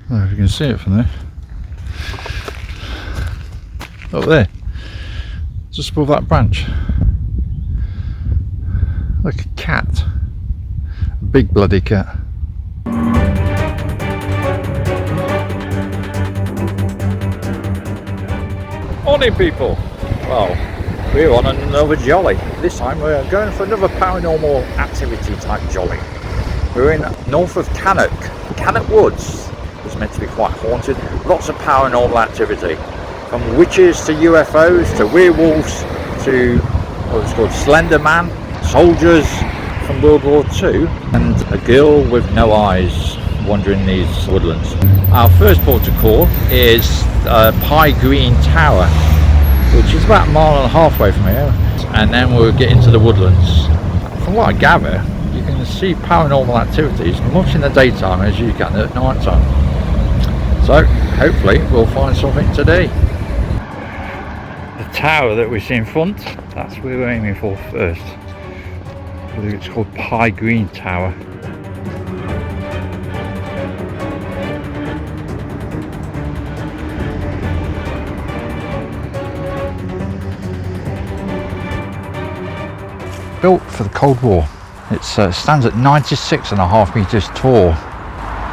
I don't know if you can see it from there. Up there, just above that branch. Like a cat. A big bloody cat. Morning people! Well, we're on another jolly. This time we're going for another paranormal activity type jolly. We're in north of Cannock Woods. It's meant to be quite haunted. Lots of paranormal activity. From witches to UFOs to werewolves to what's called Slenderman, soldiers from World War II, and a girl with no eyes wandering these woodlands. Our first port of call is Pie Green Tower, which is about a mile and a half away from here, and then we'll get into the woodlands. From what I gather, you can see paranormal activities much in the daytime as you can at night time. So hopefully we'll find something today. The tower that we see in front, that's where we're aiming for first. I believe it's called Pie Green Tower. Built for the Cold War. It stands at 96.5 metres tall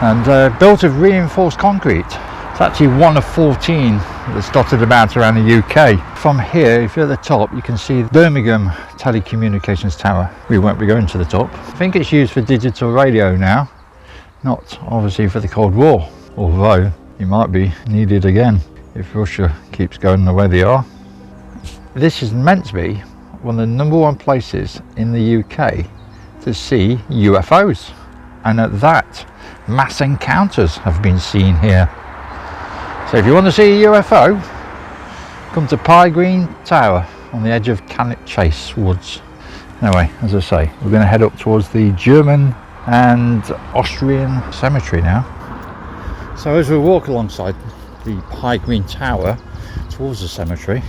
and built of reinforced concrete. It's actually one of 14 that's dotted about around the UK. From here, if you're at the top, you can see Birmingham Telecommunications Tower. We won't be going to the top. I think it's used for digital radio now, not obviously for the Cold War, although it might be needed again if Russia keeps going the way they are. This is meant to be one of the #1 places in the UK to see UFOs, and at that, mass encounters have been seen here. So if you want to see a UFO, come to Pie Green Tower on the edge of Cannock Chase woods. Anyway, as I say, we're going to head up towards the German and Austrian cemetery now. So as we walk alongside the Pie Green Tower towards the cemetery,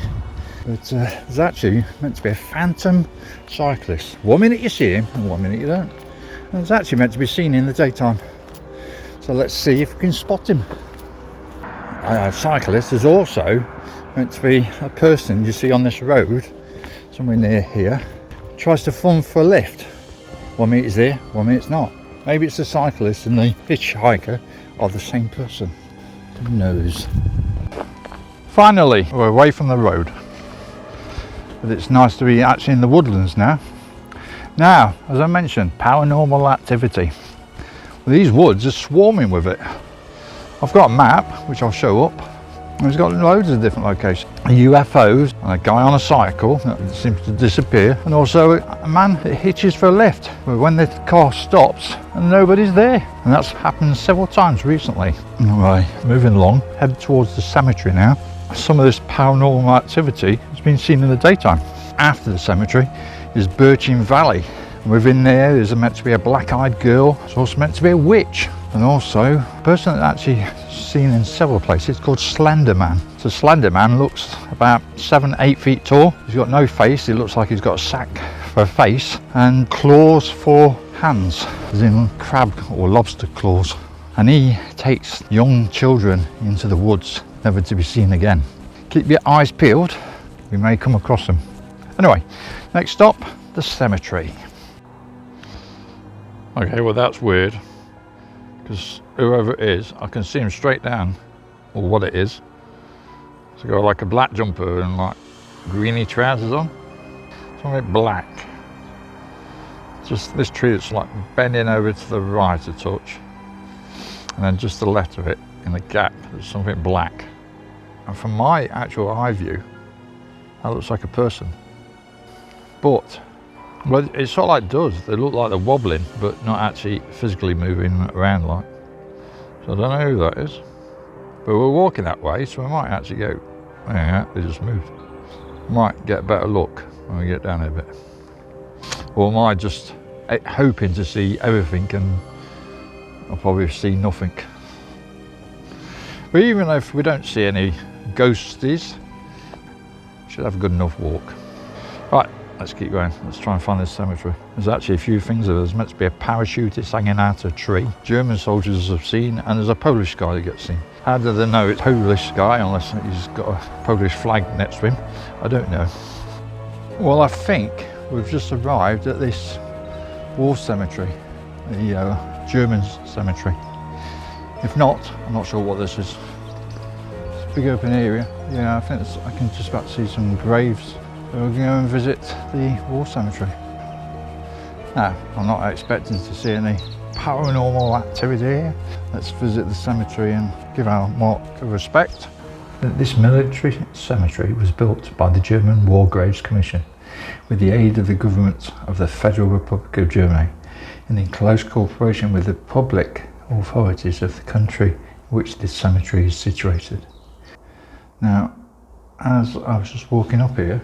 there's actually meant to be a phantom cyclist. 1 minute you see him and 1 minute you don't. And it's actually meant to be seen in the daytime. So let's see if we can spot him. A cyclist is also meant to be a person you see on this road, somewhere near here, tries to phone for a lift. 1 minute is there, 1 minute it's not. Maybe it's the cyclist and the hitchhiker are the same person. Who knows? Finally, we're away from the road. But it's nice to be actually in the woodlands now. Now, as I mentioned, paranormal activity. Well, these woods are swarming with it. I've got a map, which I'll show up. And it's got loads of different locations. UFOs, and a guy on a cycle that seems to disappear, and also a man that hitches for a lift when the car stops and nobody's there. And that's happened several times recently. Anyway, moving along, head towards the cemetery now. Some of this paranormal activity has been seen in the daytime. After the cemetery is Birching Valley. Within there is meant to be a black-eyed girl. It's also meant to be a witch, and also a person that's actually seen in several places called Slenderman. So Slenderman looks about 7-8 feet tall. He's got no face. He looks like he's got a sack for a face and claws for hands, as in crab or lobster claws. And he takes young children into the woods, never to be seen again. Keep your eyes peeled, we may come across them. Anyway, next stop, the cemetery. Okay, well that's weird, because whoever it is, I can see him straight down, or what it is. It's got like a black jumper and like greeny trousers on. Something black. Just this tree that's like bending over to the right a touch. And then just the left of it, in the gap, there's something black. And from my actual eye view, that looks like a person. But, well, it sort of like does. They look like they're wobbling, but not actually physically moving around like. So I don't know who that is. But we're walking that way, so we might actually go, yeah, they just moved. Might get a better look when we get down there a bit. Or am I just hoping to see everything and I'll probably see nothing. But even if we don't see any ghosties, we should have a good enough walk. Right, let's keep going. Let's try and find this cemetery. There's actually a few things there. There's meant to be a parachutist hanging out of a tree. German soldiers have seen, and there's a Polish guy that gets seen. How do they know it's a Polish guy unless he's got a Polish flag next to him? I don't know. Well, I think we've just arrived at this war cemetery, the German cemetery. If not, I'm not sure what this is. It's a big open area. Yeah, I think I can just about see some graves. So we're going to go and visit the war cemetery. Now, I'm not expecting to see any paranormal activity here. Let's visit the cemetery and give our mark of respect. This military cemetery was built by the German War Graves Commission with the aid of the government of the Federal Republic of Germany and in close cooperation with the public authorities of the country in which this cemetery is situated. Now, as I was just walking up here,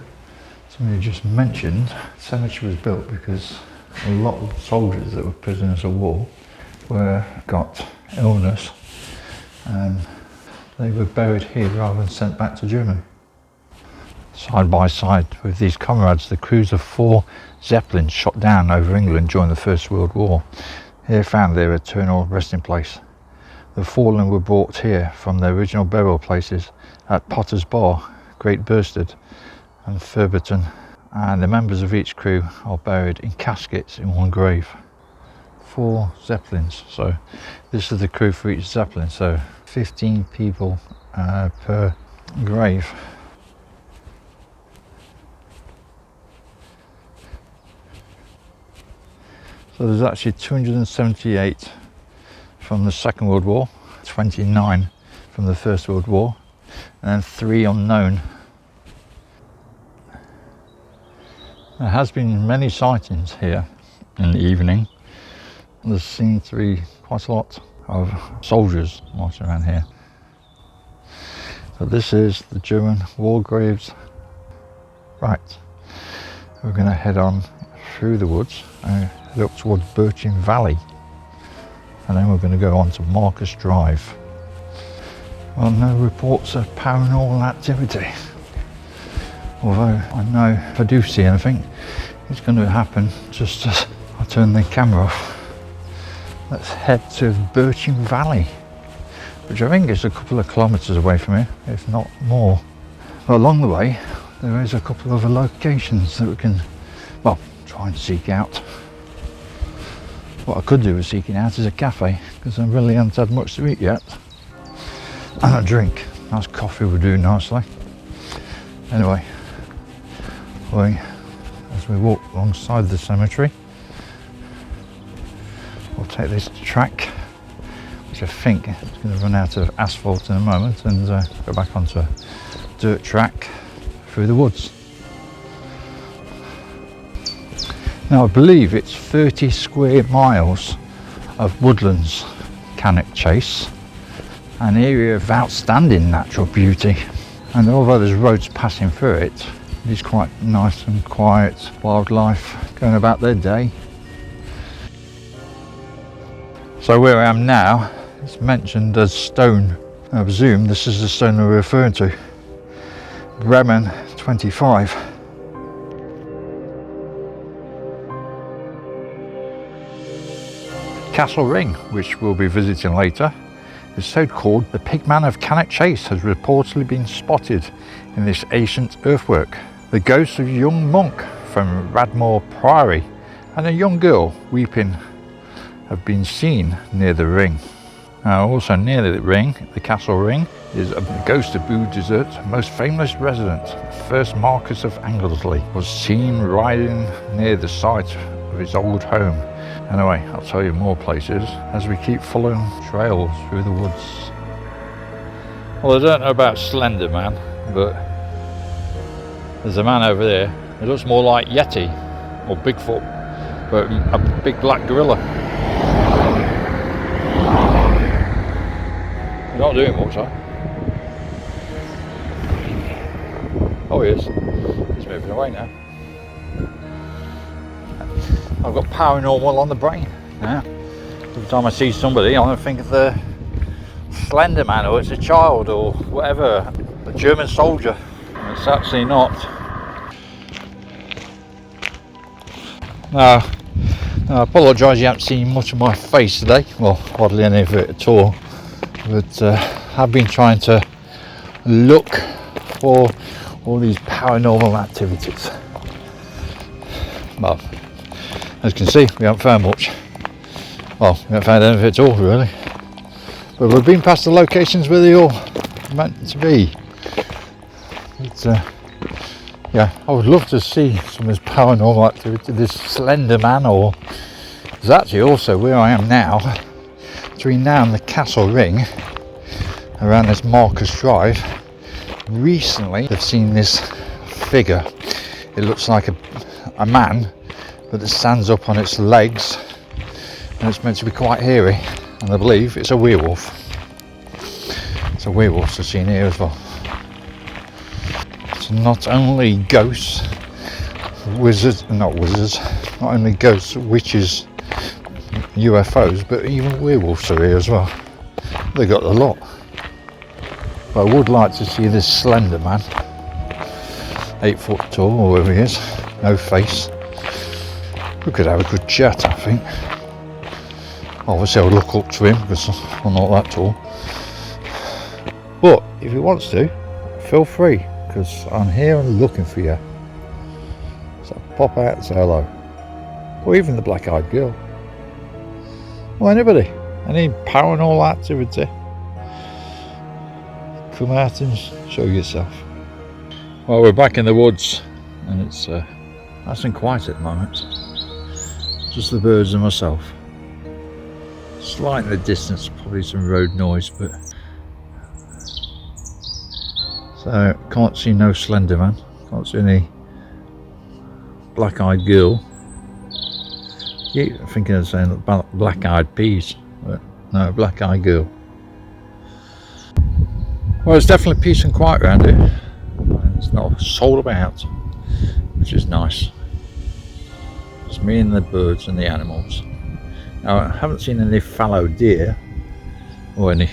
somebody just mentioned the cemetery was built because a lot of soldiers that were prisoners of war got illness and they were buried here rather than sent back to Germany. Side by side with these comrades, the crews of 4 Zeppelins shot down over England during the First World War. Here found their eternal resting place. The fallen were brought here from their original burial places at Potter's Bar, Great Bursted and Furberton, and the members of each crew are buried in caskets in one grave. 4 Zeppelins, so this is the crew for each Zeppelin, so 15 people per grave. So there's actually 278 from the Second World War, 29 from the First World War, and then 3 unknown. There has been many sightings here in the evening. There seems to be quite a lot of soldiers marching around here. So this is the German war graves. Right, we're going to head on through the woods and head up towards Birching Valley, and then we're going to go on to Marcus Drive. Well, no reports of paranormal activity, although I know if I do see anything, it's going to happen just as I turn the camera off. Let's head to Birching Valley, which I think is a couple of kilometres away from here, if not more. But along the way, there is a couple of other locations that we can, well, try and seek out. What I could do with seeking out is a cafe, because I really haven't had much to eat yet. And a drink. Nice coffee would do nicely. Anyway, as we walk alongside the cemetery, we'll take this track, which I think is going to run out of asphalt in a moment, and go back onto a dirt track through the woods. Now I believe it's 30 square miles of woodlands, Cannock Chase, an area of outstanding natural beauty, and although there's roads passing through it, it is quite nice and quiet, wildlife going about their day. So where I am now, it's mentioned as stone. I presume this is the stone we're referring to. Bremen 25. Castle Ring, which we'll be visiting later, is so called the Pigman of Cannock Chase has reportedly been spotted in this ancient earthwork. The ghost of a young monk from Radmore Priory and a young girl weeping have been seen near the ring. Now also near the ring, the Castle Ring, is the ghost of Boo Desert's most famous resident, the first Marquess of Anglesey, was seen riding near the site of his old home. Anyway, I'll tell you more places as we keep following trails through the woods. Well, I don't know about Slenderman, but there's a man over there. It looks more like Yeti or Bigfoot, but a big black gorilla. He's not doing much, huh? Oh, he is. He's moving away now. I've got paranormal on the brain now. Every time I see somebody, I think of the Slenderman, or it's a child, or whatever, a German soldier. It's actually not. I apologise you haven't seen much of my face today, well hardly any of it at all, but I've been trying to look for all these paranormal activities. Well, as you can see, we haven't found much. Well, we haven't found anything at all really, but we've been past the locations where they all meant to be. But, yeah, I would love to see some of this paranormal activity, this Slenderman, or there's actually also where I am now, between now and the Castle Ring, around this Marcus Drive. Recently they've seen this figure. It looks like a man, but it stands up on its legs, and it's meant to be quite hairy, and I believe it's a werewolf. It's a werewolf I've seen here as well. Not only ghosts, not only ghosts, witches, UFOs, but even werewolves are here as well. They got a lot. But I would like to see this Slender Man, 8 foot tall, or whatever he is, no face. We could have a good chat, I think. Obviously I would look up to him because I'm not that tall. But if he wants to, feel free, because I'm here and looking for you. So pop out and say hello. Or even the black-eyed girl. Or anybody. Any paranormal activity. Come out and show yourself. Well, we're back in the woods, and it's nice and quiet at the moment. Just the birds and myself. Slight in the distance, probably some road noise, but so can't see no Slenderman, can't see any black-eyed girl. Keep thinking of saying black-eyed peas, but no, black-eyed girl. Well, it's definitely peace and quiet around here. There's not a soul about, which is nice. It's me and the birds and the animals. Now, I haven't seen any fallow deer or any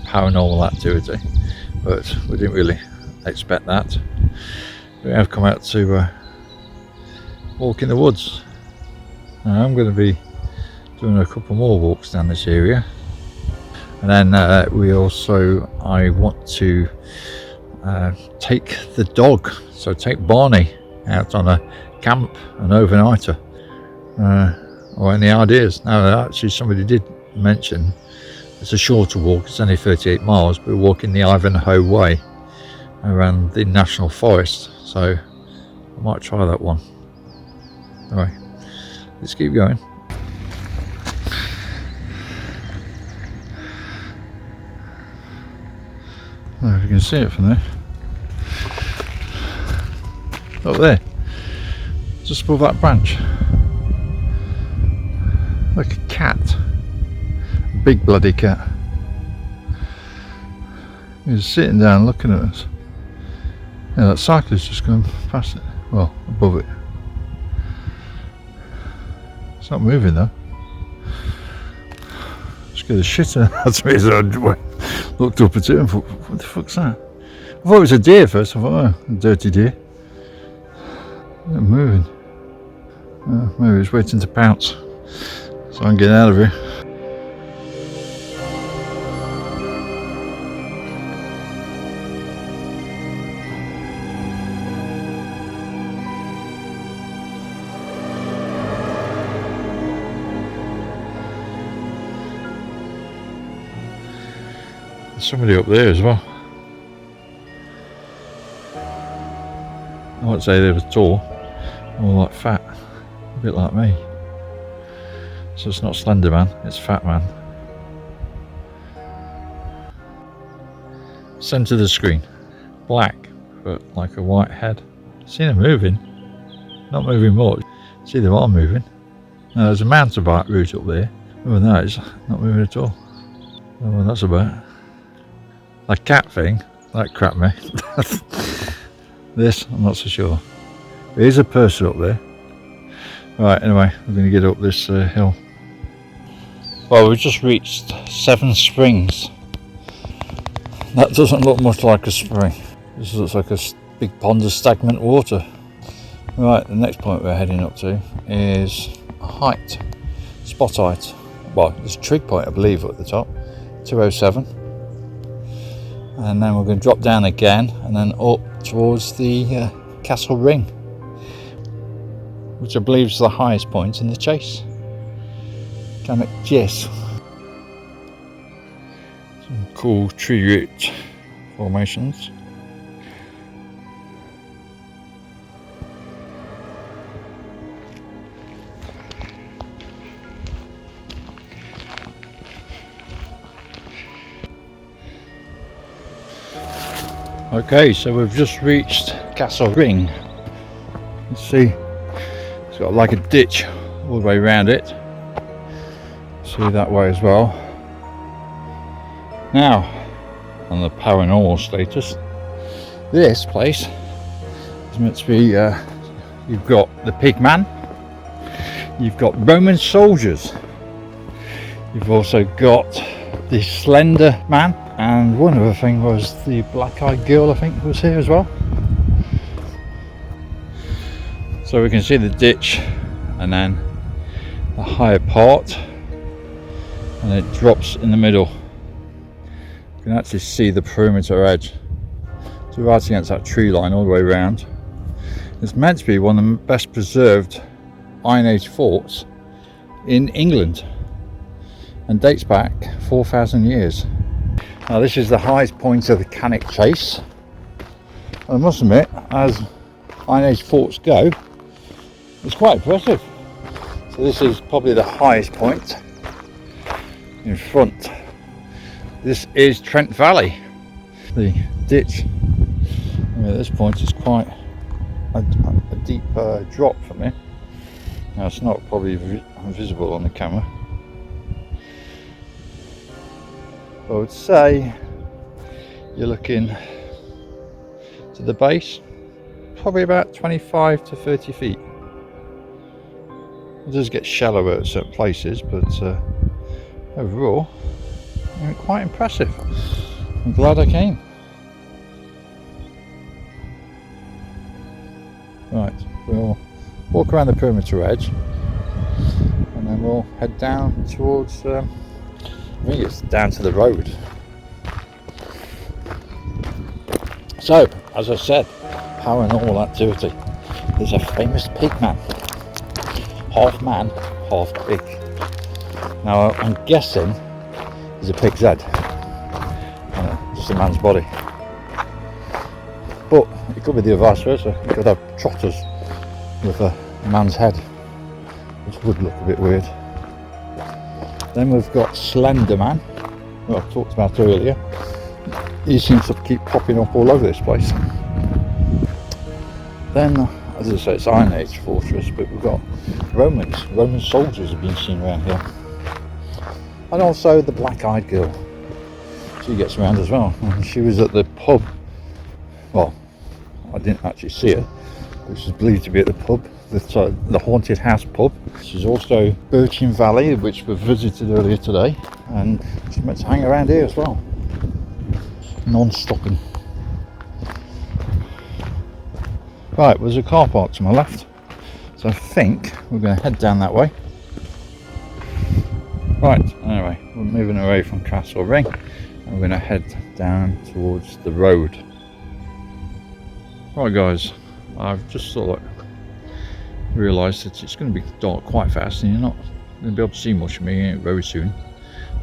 paranormal activity, but we didn't really expect that. We have come out to walk in the woods. Now, I'm going to be doing a couple more walks down this area, and then I want to take the dog, so take Barney out on a camp, an overnighter. Or any ideas? Now, actually somebody did mention it's a shorter walk, it's only 38 miles, but we're walking the Ivana Hallway around the National Forest, so I might try that one. Alright, let's keep going. I don't know if you can see it from there. Up there, just above that branch. Like a cat, a big bloody cat. He's sitting down looking at us. Yeah, that cyclist just going past it, well, above it. It's not moving though. Scared the shit out of me as I looked up at it and thought, what the fuck's that? I thought it was a deer first. I thought, oh, a dirty deer. Not moving. Maybe it's waiting to pounce. So I can get out of here. There's somebody up there as well. I wouldn't say they were tall, more like fat, a bit like me. So it's not Slender Man, it's Fat Man. Centre of the screen, black, but like a white head. See them moving, not moving much. See them are moving. Now there's a mountain bike route up there. Oh no, it's not moving at all. Oh, well, that's about. That cat thing, that crapped me. This, I'm not so sure. There is a person up there. Right, anyway, we're going to get up this hill. Well, we've just reached Seven Springs. That doesn't look much like a spring. This looks like a big pond of stagnant water. Right, the next point we're heading up to is height, spot height. Well, there's a trig point I believe at the top, 207. And then we're going to drop down again and then up towards the castle ring, which I believe is the highest point in the chase. Cannock Chase. Some cool tree root formations. Okay, so we've just reached Castle Ring. You see, it's got like a ditch all the way around it. See that way as well. Now, on the paranormal status, this place is meant to be, you've got the pig man, you've got Roman soldiers, you've also got the slender man, and one other thing was the black-eyed girl, I think, was here as well. So we can see the ditch and then the higher part, and it drops in the middle. You can actually see the perimeter edge. So right against that tree line all the way around. It's meant to be one of the best preserved Iron Age forts in England and dates back 4,000 years. Now this is the highest point of the Cannock Chase. I must admit, as Iron Age forts go, it's quite impressive. So this is probably the highest point in front. This is Trent Valley. The ditch at this point is quite a deep drop from here. Now it's not probably visible on the camera. I would say you're looking to the base, probably about 25 to 30 feet. It does get shallower at certain places, but overall, quite impressive. I'm glad I came. Right, we'll walk around the perimeter edge and then we'll head down towards, I think it's down to the road. So, as I said, paranormal activity. There's a famous pig man. Half man, half pig. Now I'm guessing there's a pig's head, just a man's body. But it could be the vice versa. You could have trotters with a man's head, which would look a bit weird. Then we've got Slenderman, who I talked about earlier. He seems to keep popping up all over this place. Then, as I say, it's Iron Age fortress, but we've got Roman soldiers have been seen around here. And also the black-eyed girl. She gets around as well. And she was at the pub. Well, I didn't actually see her, but she's believed to be at the pub, the Haunted House pub. She's also Birchin Valley, which we visited earlier today, and she's meant to hang around here as well, non-stopping. Right, there's a car park to my left, so I think we're going to head down that way. Right, anyway, we're moving away from Castle Ring and we're going to head down towards the road. Right guys, I've just sort of realised that it's going to be dark quite fast and you're not going to be able to see much of me very soon.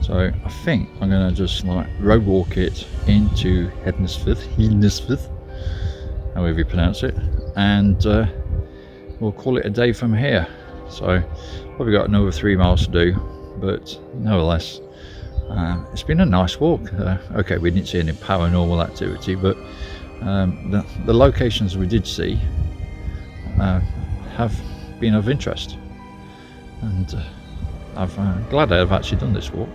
So I think I'm going to just like road walk it into Hednesford, however you pronounce it, and we'll call it a day from here. So probably got another 3 miles to do, but nevertheless it's been a nice walk. Okay, we didn't see any paranormal activity, but the locations we did see have been of interest, and I'm glad I've actually done this walk.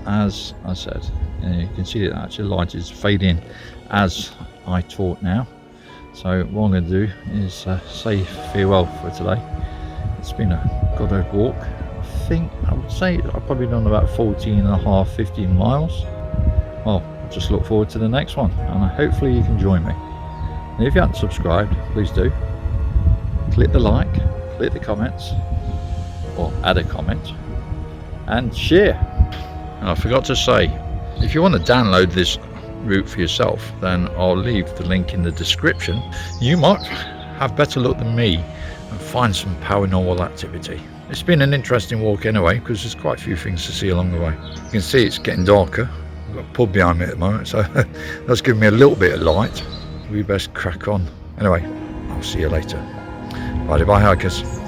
As I said, you can see that actually light is fading as I talk now. So what I'm going to do is say farewell for today. It's been a good old walk. I would say I've probably done about 15 miles. Well, just look forward to the next one, and hopefully you can join me. And if you haven't subscribed, please do. click the like, click the comments, or add a comment, and share. And I forgot to say, if you want to download this route for yourself, then I'll leave the link in the description. You might have better luck than me and find some paranormal activity. It's been an interesting walk anyway, because there's quite a few things to see along the way. You can see it's getting darker. I've got a pub behind me at the moment, so that's giving me a little bit of light. We best crack on. Anyway, I'll see you later. Bye bye hikers.